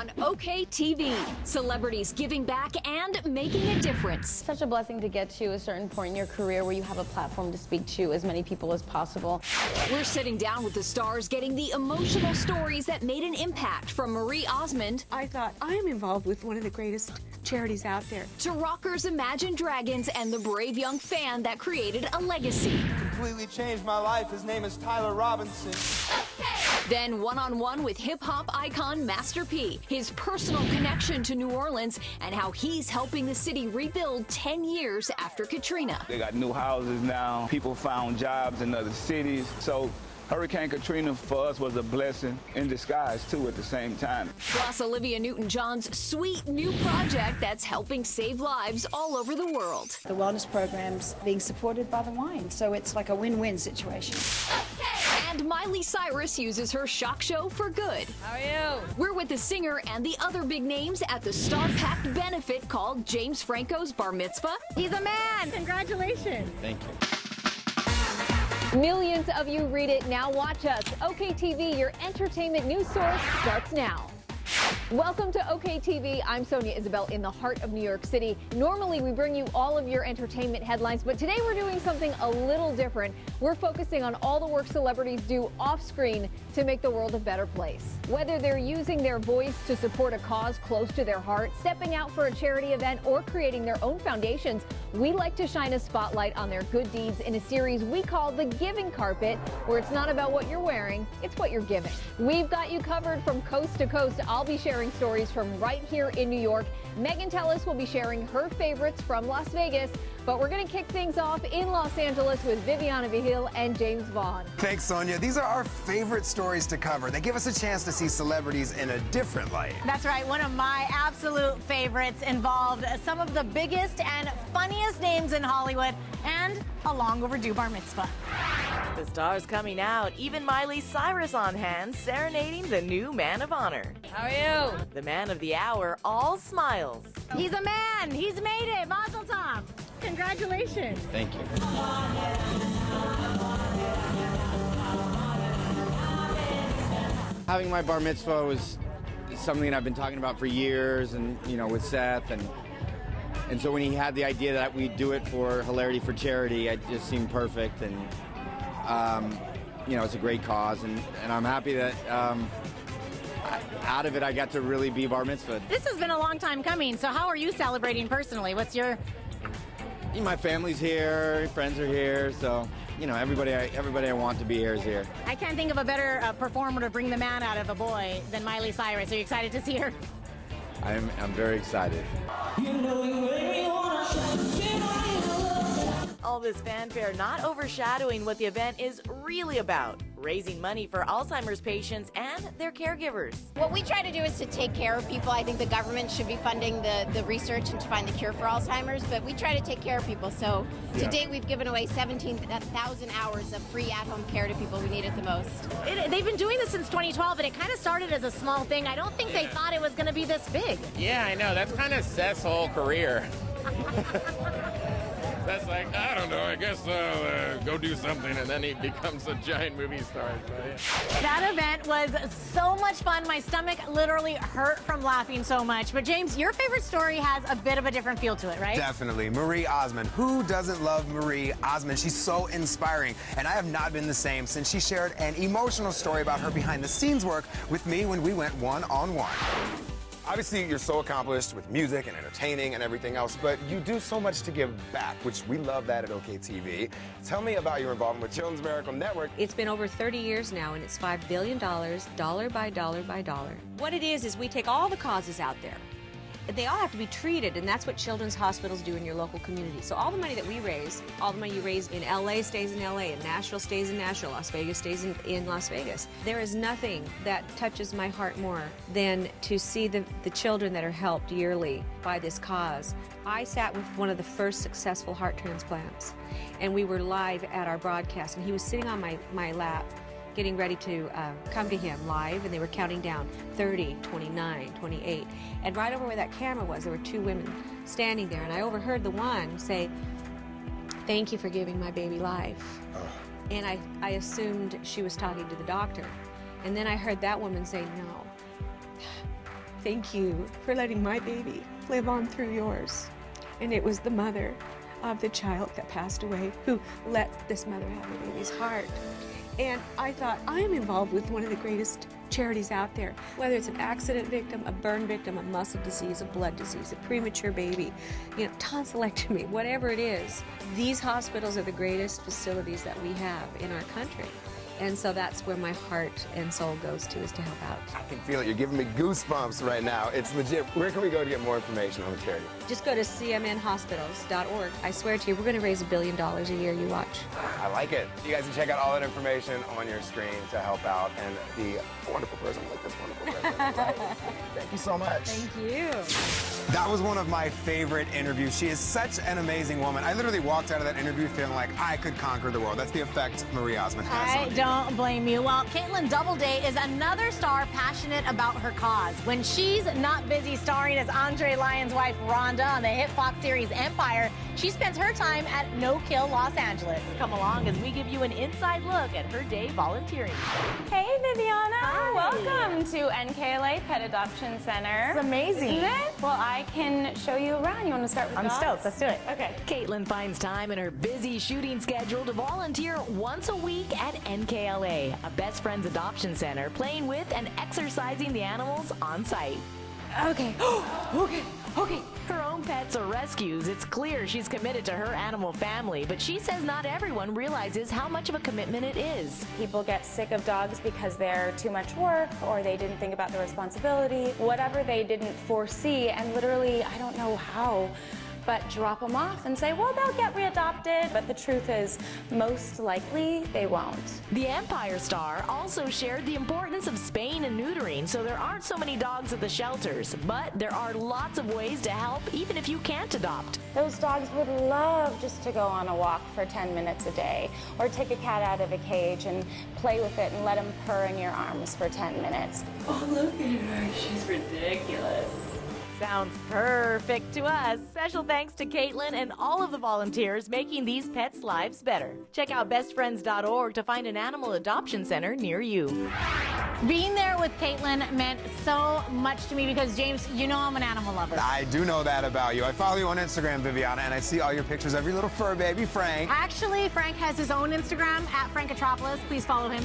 on OK TV. Celebrities giving back and making a difference. Such a blessing to get to a certain point in your career where you have a platform to speak to as many people as possible. We're sitting down with the stars, getting the emotional stories that made an impact, from Marie Osmond. I thought, I am involved with one of the greatest charities out there. To rockers Imagine Dragons and the brave young fan that created a legacy. Completely changed my life. His name is Tyler Robinson. Then one-on-one with hip-hop icon Master P, his personal connection to New Orleans and how he's helping the city rebuild 10 years after Katrina. They got new houses now. People found jobs in other cities. So Hurricane Katrina for us was a blessing in disguise, too, at the same time. Plus, Olivia Newton-John's sweet new project that's helping save lives all over the world. The wellness program's being supported by the wine, so it's like a win-win situation. And Miley Cyrus uses her shock show for good. How are you? We're with the singer and the other big names at the star-packed benefit called James Franco's Bar Mitzvah. He's a man. Congratulations. Thank you. Millions of you read it. Now watch us. OK TV, your entertainment news source, starts now. Welcome to OK TV. I'm Sonia Isabel in the heart of New York City. Normally, we bring you all of your entertainment headlines, but today we're doing something a little different. We're focusing on all the work celebrities do off-screen to make the world a better place. Whether they're using their voice to support a cause close to their heart, stepping out for a charity event, or creating their own foundations, we like to shine a spotlight on their good deeds in a series we call The Giving Carpet, where it's not about what you're wearing, it's what you're giving. We've got you covered from coast to coast. I'll be sharing stories from right here in New York. Megan Tellis will be sharing her favorites from Las Vegas, but we're going to kick things off in Los Angeles with Viviana Vigil and James Vaughn. Thanks, Sonia. These are our favorite stories to cover. They give us a chance to see celebrities in a different light. That's right. One of my absolute favorites involved some of the biggest and funniest names in Hollywood and a long overdue bar mitzvah. The stars coming out, even Miley Cyrus on hand, serenading the new man of honor. How are you? The man of the hour, all smiles. He's a man. He's made it. Mazel tov. Congratulations. Thank you. Having my bar mitzvah was something I've been talking about for years, and with Seth, and so when he had the idea that we'd do it for Hilarity for Charity, it just seemed perfect, and it's a great cause, and I'm happy that out of it I got to really be bar mitzvah. This has been a long time coming, so how are you celebrating personally? What's your... My family's here, friends are here, so everybody I want to be here is here. I can't think of a better performer to bring the man out of a boy than Miley Cyrus. Are you excited to see her? I'm very excited. All this fanfare not overshadowing what the event is really about, raising money for Alzheimer's patients and their caregivers. What we try to do is to take care of people. I think the government should be funding the research and to find the cure for Alzheimer's, but we try to take care of people. So to date, we've given away 17,000 hours of free at-home care to people who need it the most. They've been doing this since 2012, and it kind of started as a small thing. I don't think they thought it was going to be this big. Yeah, I know. That's kind of Seth's whole career. That's like, I don't know, I guess I'll go do something, and then he becomes a giant movie star. So, yeah. That event was so much fun. My stomach literally hurt from laughing so much. But James, your favorite story has a bit of a different feel to it, right? Definitely. Marie Osmond. Who doesn't love Marie Osmond? She's so inspiring, and I have not been the same since she shared an emotional story about her behind-the-scenes work with me when we went one-on-one. Obviously, you're so accomplished with music and entertaining and everything else, but you do so much to give back, which we love that at OK TV. Tell me about your involvement with Children's Miracle Network. It's been over 30 years now, and it's $5 billion, dollar by dollar by dollar. What it is we take all the causes out there. They all have to be treated, and that's what children's hospitals do in your local community. So all the money that we raise, all the money you raise in LA stays in LA, and Nashville stays in Nashville, Las Vegas stays in Las Vegas. There is nothing that touches my heart more than to see the children that are helped yearly by this cause. I sat with one of the first successful heart transplants, and we were live at our broadcast, and he was sitting on my lap, getting ready to come to him live, and they were counting down 30, 29, 28. And right over where that camera was, there were two women standing there, and I overheard the one say, "Thank you for giving my baby life." And I assumed she was talking to the doctor. And then I heard that woman say, "No, Thank you for letting my baby live on through yours. And it was the mother of the child that passed away who let this mother have the baby's heart. And I thought, I am involved with one of the greatest charities out there, whether it's an accident victim, a burn victim, a muscle disease, a blood disease, a premature baby, tonsillectomy, whatever it is. These hospitals are the greatest facilities that we have in our country. And so that's where my heart and soul goes to, is to help out. I can feel it. You're giving me goosebumps right now. It's legit. Where can we go to get more information on the charity? Just go to cmnhospitals.org. I swear to you, we're going to raise $1 billion a year, you watch. I like it. You guys can check out all that information on your screen to help out and be a wonderful person like this wonderful person. Thank you so much. Thank you. That was one of my favorite interviews. She is such an amazing woman. I literally walked out of that interview feeling like I could conquer the world. That's the effect Marie Osmond has on you. Don't blame you. Well, Caitlin Doubleday is another star passionate about her cause. When she's not busy starring as Andre Lyon's wife Rhonda on the hit Fox series Empire, she spends her time at No Kill Los Angeles. Come along as we give you an inside look at her day volunteering. Hey, Viviana. Hi. Welcome to NKLA Pet Adoption Center. It's amazing. Isn't it? Well, I can show you around. You want to start with dogs? I'm stoked. Let's do it. Okay. Caitlin finds time in her busy shooting schedule to volunteer once a week at NKLA, a Best Friends Adoption Center, playing with and exercising the animals on site. Okay. Okay. Her own pets are rescues. It's clear she's committed to her animal family, but she says not everyone realizes how much of a commitment it is. People get sick of dogs because they're too much work or they didn't think about the responsibility, whatever they didn't foresee, and literally, I don't know how, but drop them off and say, well, they'll get readopted. But the truth is, most likely, they won't. The Empire star also shared the importance of spaying and neutering, so there aren't so many dogs at the shelters. But there are lots of ways to help, even if you can't adopt. Those dogs would love just to go on a walk for 10 minutes a day, or take a cat out of a cage and play with it and let him purr in your arms for 10 minutes. Oh, look at her. She's ridiculous. Sounds perfect to us. Special thanks to Caitlin and all of the volunteers making these pets' lives better. Check out bestfriends.org to find an animal adoption center near you. Being there with Caitlin meant so much to me because, James, you know I'm an animal lover. I do know that about you. I follow you on Instagram, Viviana, and I see all your pictures of your little fur baby, Frank. Actually, Frank has his own Instagram, @Frankatropolis. Please follow him.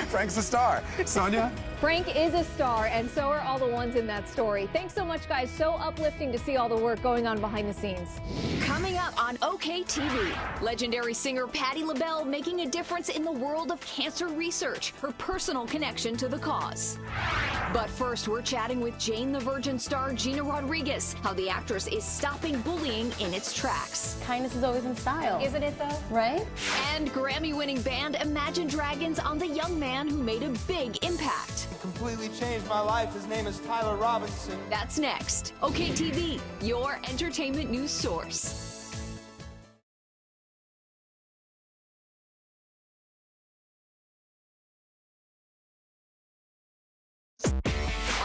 Frank's a star. Sonia? Frank is a star, and so are all the ones in that story. Thanks so much, guys. So uplifting to see all the work going on behind the scenes. Coming up on OK TV, legendary singer Patti LaBelle making a difference in the world of cancer research, her personal connection to the cause. But first, we're chatting with Jane the Virgin star Gina Rodriguez, how the actress is stopping bullying in its tracks. Kindness is always in style. Isn't it, though? Right? And Grammy-winning band Imagine Dragons on the young man who made a big impact. Completely changed my life. His name is Tyler Robinson. That's next. OK TV, your entertainment news source.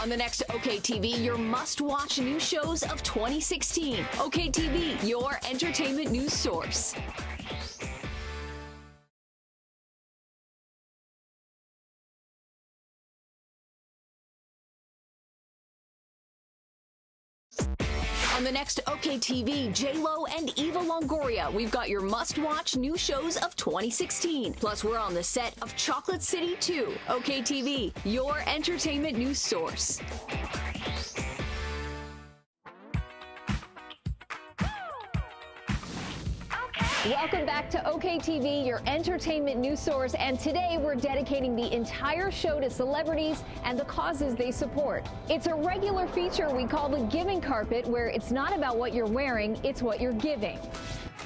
On the next OK TV, your must-watch new shows of 2016. OK TV, your entertainment news source. On the next OK TV, J-Lo and Eva Longoria, we've got your must-watch new shows of 2016. Plus, we're on the set of Chocolate City 2. OK TV, your entertainment news source. Welcome back to OK TV, your entertainment news source, and today we're dedicating the entire show to celebrities and the causes they support. It's a regular feature we call the Giving Carpet, where it's not about what you're wearing, it's what you're giving.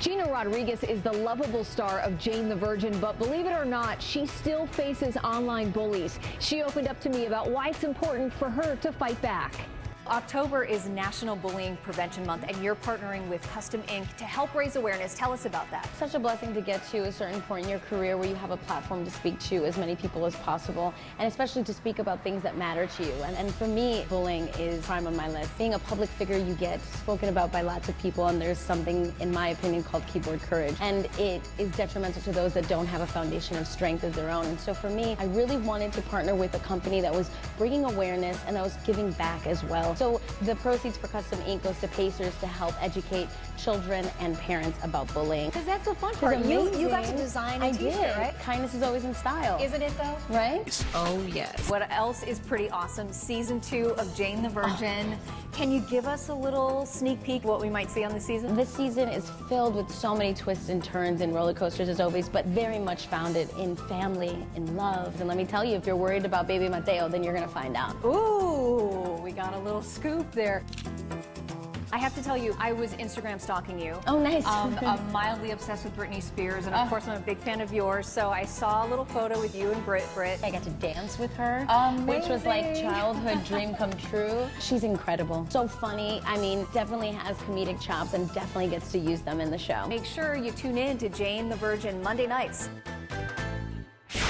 Gina Rodriguez is the lovable star of Jane the Virgin, but believe it or not, she still faces online bullies. She opened up to me about why it's important for her to fight back. October is National Bullying Prevention Month, and you're partnering with Custom Ink to help raise awareness. Tell us about that. Such a blessing to get to a certain point in your career where you have a platform to speak to as many people as possible, and especially to speak about things that matter to you. And for me, bullying is prime on my list. Being a public figure, you get spoken about by lots of people, and there's something, in my opinion, called keyboard courage. And it is detrimental to those that don't have a foundation of strength as their own. And so for me, I really wanted to partner with a company that was bringing awareness and that was giving back as well. So the proceeds for Custom Ink goes to Pacers to help educate children and parents about bullying. Because that's the fun part. You got to design a t-shirt, right? Kindness is always in style. Isn't it though? Right? Oh yes. What else is pretty awesome? Season 2 of Jane the Virgin. Can you give us a little sneak peek what we might see on the season? This season is filled with so many twists and turns and roller coasters as always, but very much founded in family, in love. And let me tell you, if you're worried about baby Mateo, then you're gonna find out. Ooh, we got a little scoop there. I have to tell you, I was Instagram stalking you. Oh, nice. I'm mildly obsessed with Britney Spears, and of course I'm a big fan of yours, so I saw a little photo with you and Brit. I got to dance with her, Amazing. which was like childhood dream come true. She's incredible. So funny. I mean, definitely has comedic chops and definitely gets to use them in the show. Make sure you tune in to Jane the Virgin Monday nights.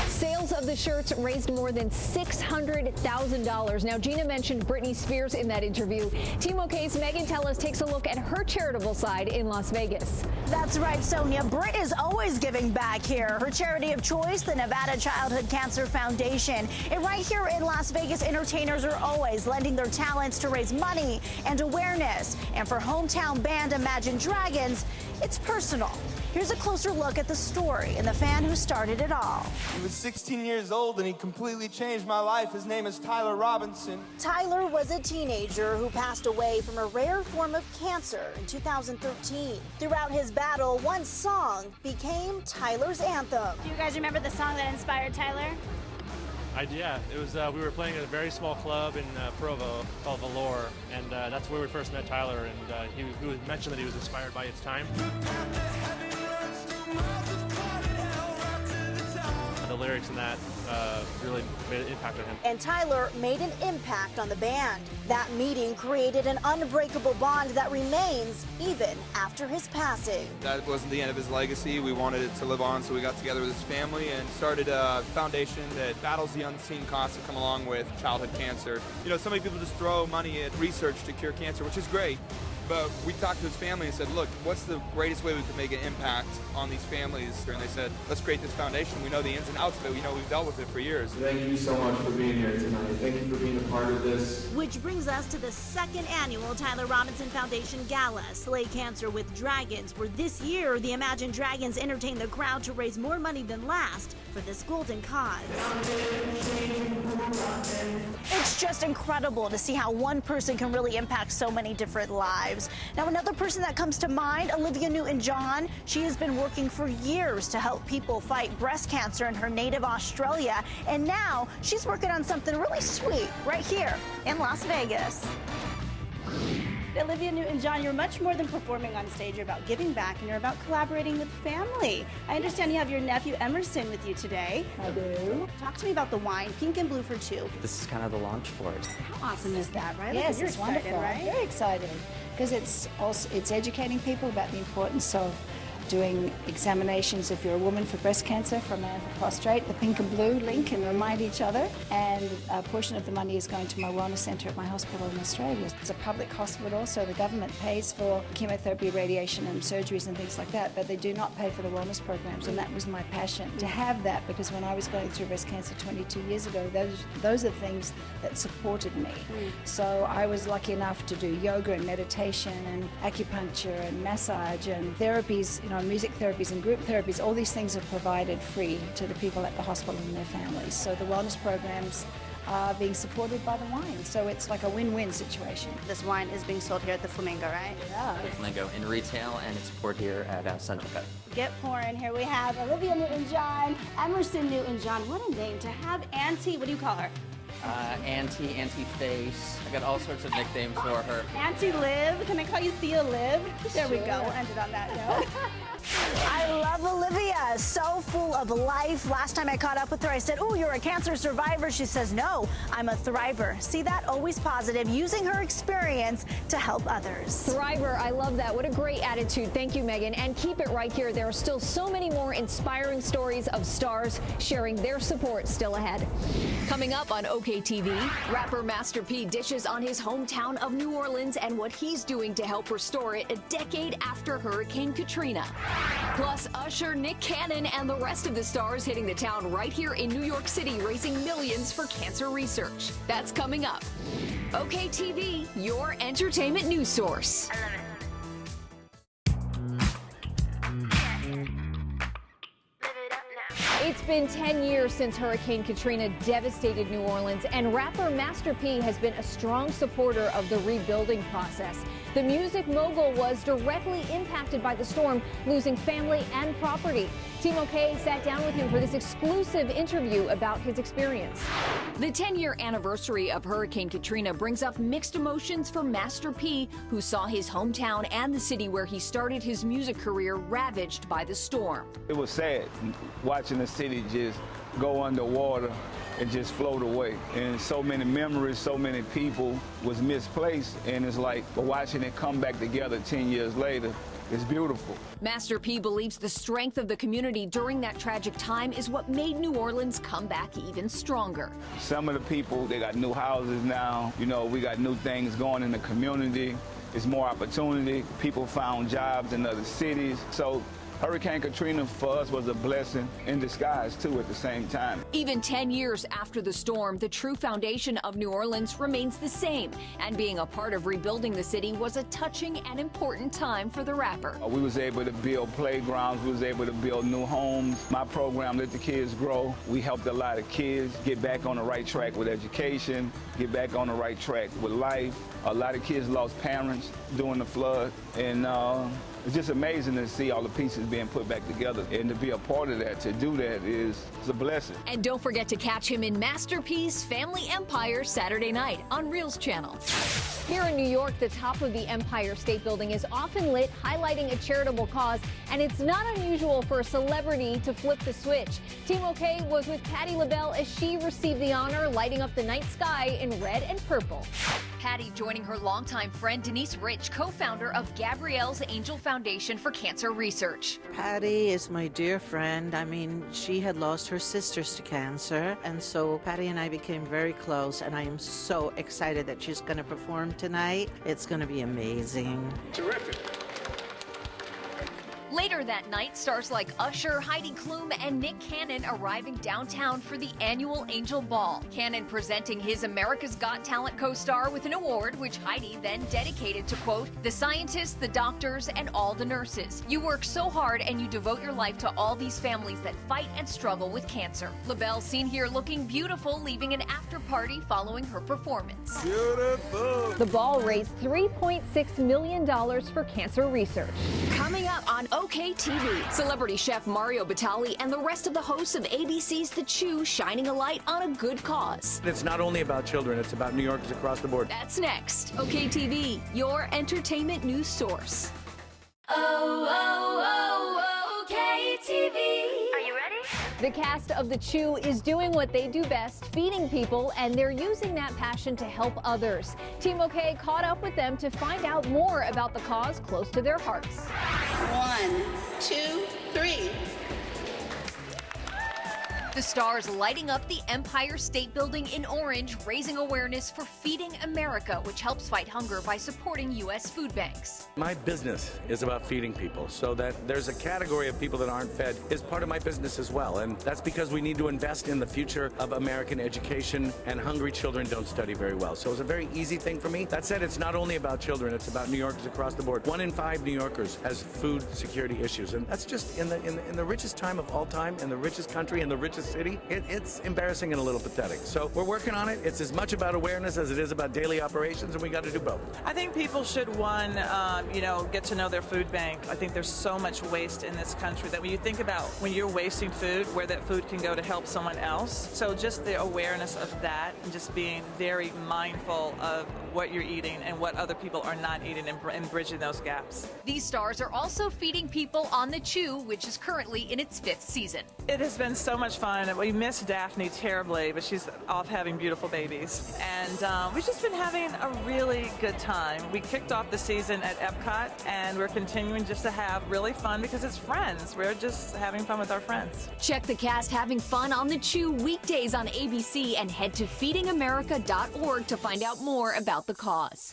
Sales of the shirts raised more than $600,000. Now, Gina mentioned Britney Spears in that interview. Team OK's Megan Tellis takes a look at her charitable side in Las Vegas. That's right, Sonia. Brit is always giving back here. Her charity of choice, the Nevada Childhood Cancer Foundation. And right here in Las Vegas, entertainers are always lending their talents to raise money and awareness. And for hometown band Imagine Dragons, it's personal. Here's a closer look at the story and the fan who started it all. He was 16 years old and he completely changed my life. His name is Tyler Robinson. Tyler was a teenager who passed away from a rare form of cancer in 2013. Throughout his battle, one song became Tyler's anthem. Do you guys remember the song that inspired Tyler? Yeah, it was. We were playing at a very small club in Provo called Valor, and that's where we first met Tyler. And he mentioned that he was inspired by its time. The lyrics in that really made an impact on him. And Tyler made an impact on the band. That meeting created an unbreakable bond that remains even after his passing. That wasn't the end of his legacy. We wanted it to live on, so we got together with his family and started a foundation that battles the unseen costs that come along with childhood cancer. You know, so many people just throw money at research to cure cancer, which is great. But we talked to his family and said, look, what's the greatest way we could make an impact on these families? And they said, let's create this foundation. We know the ins and outs of it. We know we've dealt with it for years. Thank you so much for being here tonight. Thank you for being a part of this. Which brings us to the second annual Tyler Robinson Foundation Gala, Slay Cancer with Dragons, where this year the Imagine Dragons entertained the crowd to raise more money than last for this golden cause. It's just incredible to see how one person can really impact so many different lives. Now, another person that comes to mind, Olivia Newton-John. She has been working for years to help people fight breast cancer in her native Australia, and now she's working on something really sweet right here in Las Vegas. Olivia Newton-John, you're much more than performing on stage. You're about giving back, and you're about collaborating with family. I understand you have your nephew Emerson with you today. I do. Talk to me about the wine, Pink and Blue for Two. This is kind of the launch for it. How awesome is that, right? Yes, You're it's excited, wonderful. right? Very excited because it's educating people about the importance of doing examinations if you're a woman for breast cancer, for a man for prostate. The pink and blue link and remind each other, and a portion of the money is going to my wellness centre at my hospital in Australia. It's a public hospital, so the government pays for chemotherapy, radiation and surgeries and things like that, but they do not pay for the wellness programs, and that was my passion to have that, because when I was going through breast cancer 22 years ago, those are things that supported me. So I was lucky enough to do yoga and meditation and acupuncture and massage and therapies, music therapies and group therapies. All these things are provided free to the people at the hospital and their families. So the wellness programs are being supported by the wine. So it's like a win-win situation. This wine is being sold here at the Flamingo, right? Yeah. The Flamingo in retail, and it's poured here at Central Pet. Get pouring. Here we have Olivia Newton-John, Emerson Newton-John. What a name to have. Auntie, what do you call her? Auntie Face. I got all sorts of nicknames for her. Auntie Liv. Can I call you Thea Liv? There we go. We'll end it on that note. I love Olivia, so full of life. Last time I caught up with her, I said, "Oh, you're a cancer survivor." She says, "No, I'm a thriver." See that? Always positive, using her experience to help others. Thriver, I love that. What a great attitude. Thank you, Megan. And keep it right here. There are still so many more inspiring stories of stars sharing their support still ahead. Coming up on OKTV, rapper Master P dishes on his hometown of New Orleans and what he's doing to help restore it a decade after Hurricane Katrina. Plus, Usher, Nick Cannon, and the rest of the stars hitting the town right here in New York City, raising millions for cancer research. That's coming up. OKTV, your entertainment news source. It's been 10 years since Hurricane Katrina devastated New Orleans, and rapper Master P has been a strong supporter of the rebuilding process. The music mogul was directly impacted by the storm, losing family and property. Team OK sat down with him for this exclusive interview about his experience. The 10-year anniversary of Hurricane Katrina brings up mixed emotions for Master P, who saw his hometown and the city where he started his music career ravaged by the storm. It was sad watching the city just go underwater and just float away. And so many memories, so many people was misplaced, and it's like watching it come back together 10 years later. It's beautiful. Master P believes the strength of the community during that tragic time is what made New Orleans come back even stronger. Some of the people, they got new houses now. You know, we got new things going in the community. It's more opportunity. People found jobs in other cities. So Hurricane Katrina for us was a blessing in disguise, too, at the same time. Even 10 years after the storm, the true foundation of New Orleans remains the same. And being a part of rebuilding the city was a touching and important time for the rapper. We was able to build playgrounds. We was able to build new homes. My program, Let the Kids Grow, we helped a lot of kids get back on the right track with education, get back on the right track with life. A lot of kids lost parents during the flood, and it's just amazing to see all the pieces being put back together, and to be a part of that, to do that is a blessing. And don't forget to catch him in Master P's Family Empire Saturday night on Reel's channel. Here in New York, the top of the Empire State Building is often lit, highlighting a charitable cause, and it's not unusual for a celebrity to flip the switch. Team OK was with Patti LaBelle as she received the honor, lighting up the night sky in red and purple. Patti joining her longtime friend Denise Rich, co-founder of Gabrielle's Angel Foundation for Cancer Research. Patti is my dear friend. I mean, she had lost her sisters to cancer, and so Patti and I became very close, and I am so excited that she's going to perform tonight. It's going to be amazing. Terrific. Later that night, stars like Usher, Heidi Klum, and Nick Cannon arriving downtown for the annual Angel Ball. Cannon presenting his America's Got Talent co-star with an award, which Heidi then dedicated to, quote, the scientists, the doctors, and all the nurses. You work so hard and you devote your life to all these families that fight and struggle with cancer. LaBelle seen here looking beautiful, leaving an after party following her performance. Beautiful. The ball raised $3.6 million for cancer research. Coming up on OKTV, celebrity chef Mario Batali and the rest of the hosts of ABC's The Chew shining a light on a good cause. It's not only about children, it's about New Yorkers across the board. That's next. OKTV, your entertainment news source. OKTV. Are you ready? The cast of The Chew is doing what they do best, feeding people, and they're using that passion to help others. Team OK caught up with them to find out more about the cause close to their hearts. 1, 2, 3. The stars lighting up the Empire State Building in orange, raising awareness for Feeding America, which helps fight hunger by supporting U.S. food banks. My business is about feeding people, so that there's a category of people that aren't fed is part of my business as well, and that's because we need to invest in the future of American education, and hungry children don't study very well. So it's a very easy thing for me. That said, it's not only about children, it's about New Yorkers across the board. 1 in 5 New Yorkers has food security issues, and that's just in the richest time of all time, in the richest country, in the richest City, it's embarrassing and a little pathetic. So we're working on it. It's as much about awareness as it is about daily operations, and we got to do both. I think people should, get to know their food bank. I think there's so much waste in this country that when you think about when you're wasting food, where that food can go to help someone else. So just the awareness of that and just being very mindful of what you're eating and what other people are not eating and bridging those gaps. These stars are also feeding people on the Chew, which is currently in its 5th season. It has been so much fun. We miss Daphne terribly, but she's off having beautiful babies. And we've just been having a really good time. We kicked off the season at Epcot, and we're continuing just to have really fun because it's friends. We're just having fun with our friends. Check the cast having fun on the Chew weekdays on ABC and head to feedingamerica.org to find out more about the cause.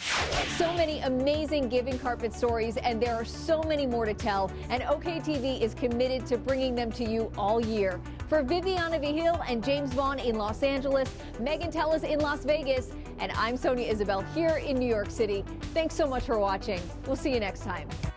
So many amazing giving carpet stories, and there are so many more to tell, and OKTV is committed to bringing them to you all year. For Viviana Vigil and James Vaughn in Los Angeles, Megan Tellis in Las Vegas, and I'm Sonia Isabel here in New York City. Thanks so much for watching. We'll see you next time.